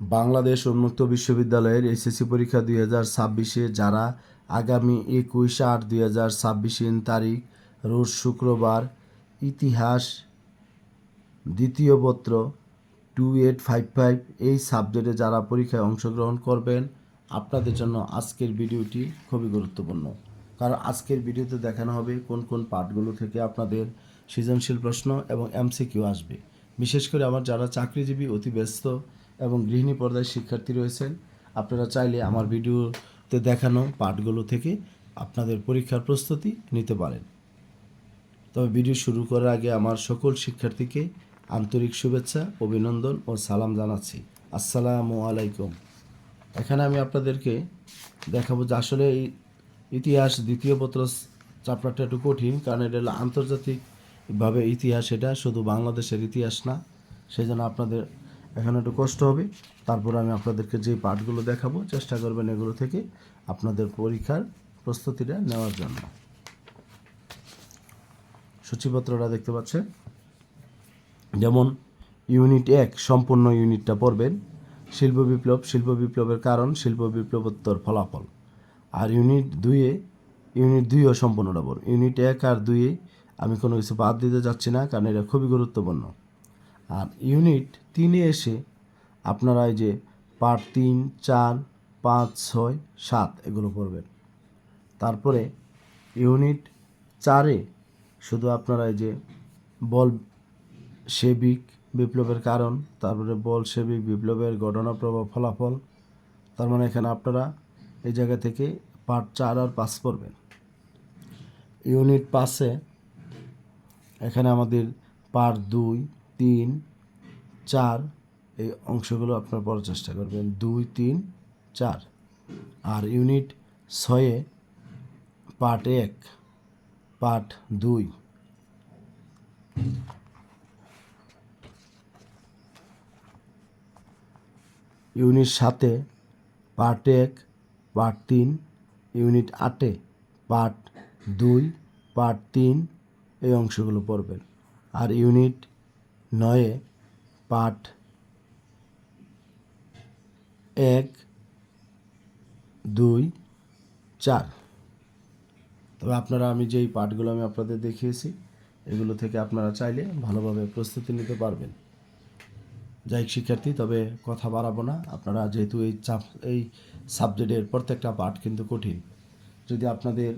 বাংলাদেশ উন্মুক্ত বিশ্ববিদ্যালয়ের এসএসসি পরীক্ষা 2026-এ যারা আগামী 21/8/2026 তারিখ রোজ শুক্রবার ইতিহাস দ্বিতীয় পত্র 2855 এই সাবজেক্টে যারা পরীক্ষায় অংশগ্রহণ করবেন, আপনাদের জন্য আজকের ভিডিওটি খুবই গুরুত্বপূর্ণ। কারণ আজকের ভিডিওতে দেখানো হবে কোন কোন পার্টগুলো থেকে আপনাদের সৃজনশীল প্রশ্ন এবং এমসিকিউ আসবে। বিশেষ করে আমার যারা চাকরিজীবী, অতি ব্যস্ত এবং গৃহিণী পর্যায়ের শিক্ষার্থী রয়েছেন, আপনারা চাইলে আমার ভিডিওতে দেখানো পার্টগুলো থেকে আপনাদের পরীক্ষার প্রস্তুতি নিতে পারেন। তবে ভিডিও শুরু করার আগে আমার সকল শিক্ষার্থীকে আন্তরিক শুভেচ্ছা, অভিনন্দন ও সালাম জানাচ্ছি। আসসালামু আলাইকুম। এখানে আমি আপনাদেরকে দেখাবো যে আসলে এই ইতিহাস দ্বিতীয় পত্র চ্যাপ্টারটা একটু কঠিন, কারণ এটা হলো আন্তর্জাতিকভাবে ইতিহাস, এটা শুধু বাংলাদেশের ইতিহাস না। সেই জন্য আপনাদের এখানে একটু কষ্ট হবে। তারপর আমি আপনাদেরকে যে পার্টগুলো দেখাবো, চেষ্টা করবেন এগুলো থেকে আপনাদের পরীক্ষার প্রস্তুতিটা নেওয়ার জন্য। সূচিপত্রটা দেখতে পাচ্ছেন। যেমন ইউনিট 1 সম্পূর্ণ ইউনিটটা পড়বেন। শিল্প বিপ্লব, শিল্প বিপ্লবের কারণ, শিল্প বিপ্লবোত্তর ফলাফল। আর ইউনিট 2ও সম্পূর্ণটা পড়ব। ইউনিট 1 আর 2 আমি কোনো কিছু বাদ দিতে যাচ্ছি না, কারণ এটা খুবই গুরুত্বপূর্ণ। আর ইউনিট 3 এসে আপনারা এই যে পার্ট 3, 4, 5, 6, 7 এগুলো পড়বেন। তারপরে ইউনিট 4 শুধু আপনারা এই যে বলশেবিক বিপ্লবের কারণ, তারপরে বলশেবিক বিপ্লবের ঘটনা, প্রভাব, ফলাফল। তার মানে এখানে আপনারা এই জায়গা থেকে পার্ট 4 আর 5 পড়বেন। ইউনিট 5 এখানে আমাদের পার্ট 2, 3, 4 এই অংশগুলো আপনারা পড়ার চেষ্টা করবেন। 2, 3, 4। আর unit 6 part 1, part 2। Unit 7 part 1, part 3। Unit 8 part 2, part 3 এই অংশগুলো পড়বেন। আর ইউনিট 9 পার্ট 1, 2, 4। তবে আপনারা আমি যেই পার্টগুলো আমি আপনাদের দেখিয়েছি, এগুলো থেকে আপনারা চাইলে ভালোভাবে প্রস্তুতি নিতে পারবেন। যাই শিক্ষার্থী, তবে কথা বাড়াবো না। আপনারা যেহেতু এই সাবজেক্টের প্রত্যেকটা পার্ট কিন্তু কঠিন। যদি আপনাদের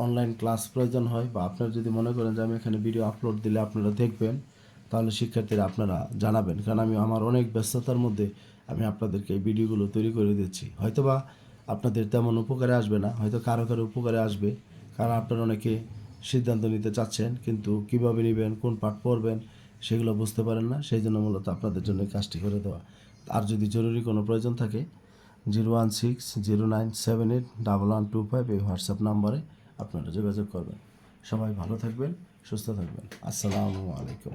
অনলাইন ক্লাস প্রয়োজন হয়, বা আপনারা যদি মনে করেন যে আমি এখানে ভিডিও আপলোড দিলে আপনারা দেখবেন, তাহলে শিক্ষার্থীরা আপনারা জানাবেন। কারণ আমি আমার অনেক ব্যস্ততার মধ্যে আমি আপনাদেরকে এই ভিডিওগুলো তৈরি করে দিচ্ছি। হয়তোবা আপনাদের তেমন উপকারে আসবে না, হয়তো কারো কারো উপকারে আসবে। কারণ আপনারা অনেকে সিদ্ধান্ত নিতে চাচ্ছেন, কিন্তু কীভাবে নেবেন, কোন পার্ট পড়বেন সেগুলো বুঝতে পারেন না। সেই জন্য মূলত আপনাদের জন্য কাজটি করে দেওয়া। আর যদি জরুরি কোনো প্রয়োজন থাকে 01609781125 এই হোয়াটসঅ্যাপ নাম্বারে আপনারা যোগাযোগ করবেন। সবাই ভালো থাকবেন, সুস্থ থাকবেন। আসসালামু আলাইকুম।